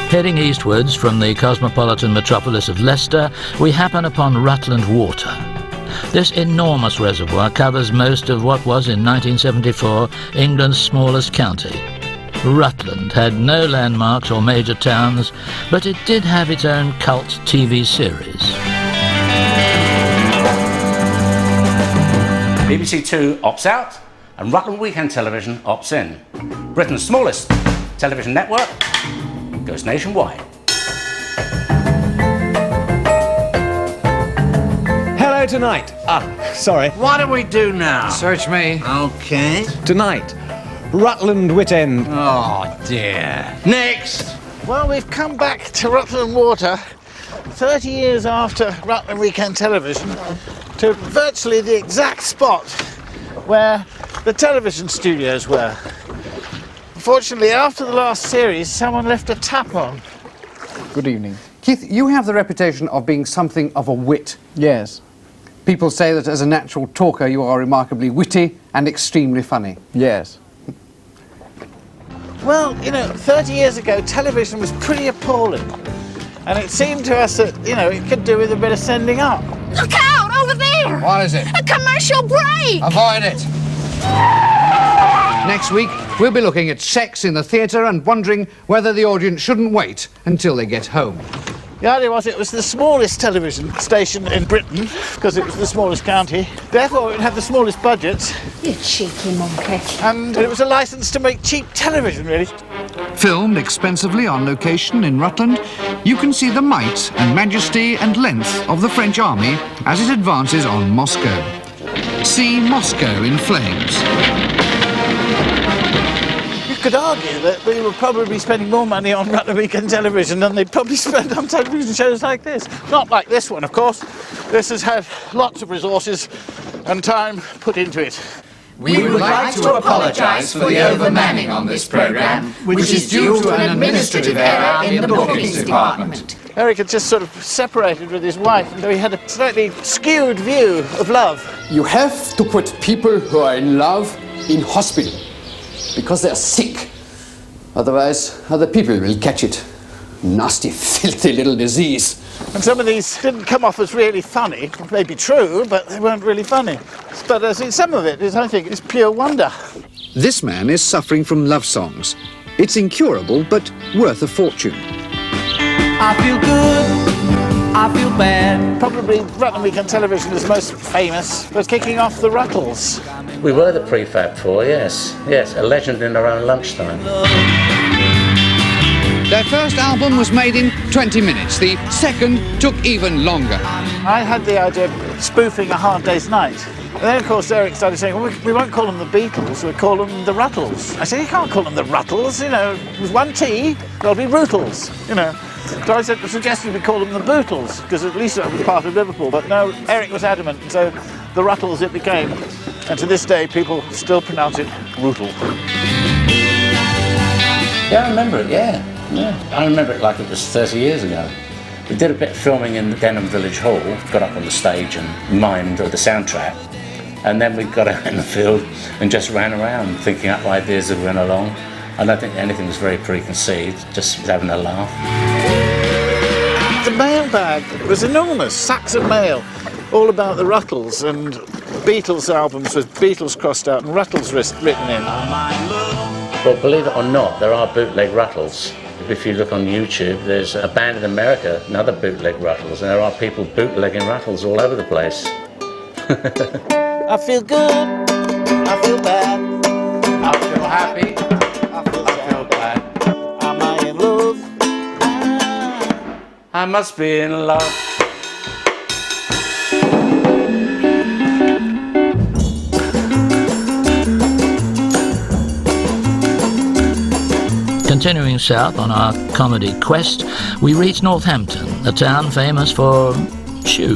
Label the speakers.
Speaker 1: Heading eastwards from the cosmopolitan metropolis of Leicester, we happen upon Rutland Water. This enormous reservoir covers most of what was in 1974 England's smallest county. Rutland had no landmarks or major towns, but it did have its own cult TV series.
Speaker 2: BBC Two opts out and Rutland Weekend Television opts in. Britain's smallest television network goes nationwide.
Speaker 3: Hello tonight. Sorry.
Speaker 4: What do we do now?
Speaker 5: Search me.
Speaker 4: Okay.
Speaker 3: Tonight, Rutland Weekend.
Speaker 4: Oh, dear. Next!
Speaker 6: Well, we've come back to Rutland Water 30 years after Rutland Weekend Television to virtually the exact spot where the television studios were. Unfortunately, after the last series, someone left a tap on.
Speaker 5: Good evening.
Speaker 7: Keith, you have the reputation of being something of a wit.
Speaker 5: Yes.
Speaker 7: People say that as a natural talker you are remarkably witty and extremely funny.
Speaker 5: Yes.
Speaker 6: Well, you know, 30 years ago, television was pretty appalling. And it seemed to us that, you know, it could do with a bit of sending up.
Speaker 8: Look out, over there!
Speaker 7: What is it?
Speaker 8: A commercial break!
Speaker 7: Avoid it! Next week, we'll be looking at sex in the theatre and wondering whether the audience shouldn't wait until they get home.
Speaker 6: The idea was it was the smallest television station in Britain, because it was the smallest county. Therefore, it would have the smallest budgets.
Speaker 8: You cheeky monkey.
Speaker 6: And it was a licence to make cheap television, really.
Speaker 7: Filmed expensively on location in Rutland, you can see the might and majesty and length of the French army as it advances on Moscow. See Moscow in flames.
Speaker 6: You could argue that we were probably spending more money on Rutland Weekend Television than they'd probably spend on television shows like this. Not like this one, of course. This has had lots of resources and time put into it.
Speaker 9: We would like to apologise for the overmanning on this programme, which is due to an administrative error in the bookings department.
Speaker 6: Eric had just sort of separated with his wife, and so he had a slightly skewed view of love.
Speaker 10: You have to put people who are in love in hospital, because they're sick. Otherwise, other people will catch it. Nasty, filthy little disease.
Speaker 6: And some of these didn't come off as really funny. They may be true, but they weren't really funny. But some of it is, I think, is pure wonder.
Speaker 7: This man is suffering from love songs. It's incurable, but worth a fortune.
Speaker 6: I feel good, I feel bad. Probably Rutland Weekend Television is most famous for kicking off the Rutles.
Speaker 2: We were the prefab four, yes. Yes, a legend in our own lunchtime.
Speaker 7: Their first album was made in 20 minutes. The second took even longer.
Speaker 6: I had the idea of spoofing A Hard Day's Night. And then, of course, Eric started saying, well, we won't call them the Beatles, we'll call them the Rutles. I said, you can't call them the Rutles, you know, with one T, they'll be Rutles, you know. So I suggested we call them the Bootles, because at least that was part of Liverpool. But no, Eric was adamant, and so the Rutles it became. And to this day, people still pronounce it Rutle.
Speaker 2: Yeah, I remember it, yeah. I remember it like it was 30 years ago. We did a bit of filming in the Denham Village Hall, got up on the stage and mimed the soundtrack, and then we got out in the field and just ran around thinking up ideas as we went along. I don't think anything was very preconceived, just having a laugh.
Speaker 6: The mailbag was enormous, sacks of mail, all about the Rutles, and Beatles albums with Beatles crossed out and Rutles written in.
Speaker 2: Well, believe it or not, there are bootleg Rutles. If you look on YouTube, there's a band in America, another bootleg Rutles, and there are people bootlegging Rutles all over the place.
Speaker 6: I feel good, I feel bad, I feel happy, I feel bad. Am I in love?
Speaker 2: I must be in love.
Speaker 1: Continuing south on our comedy quest, we reach Northampton, a town famous for shoes.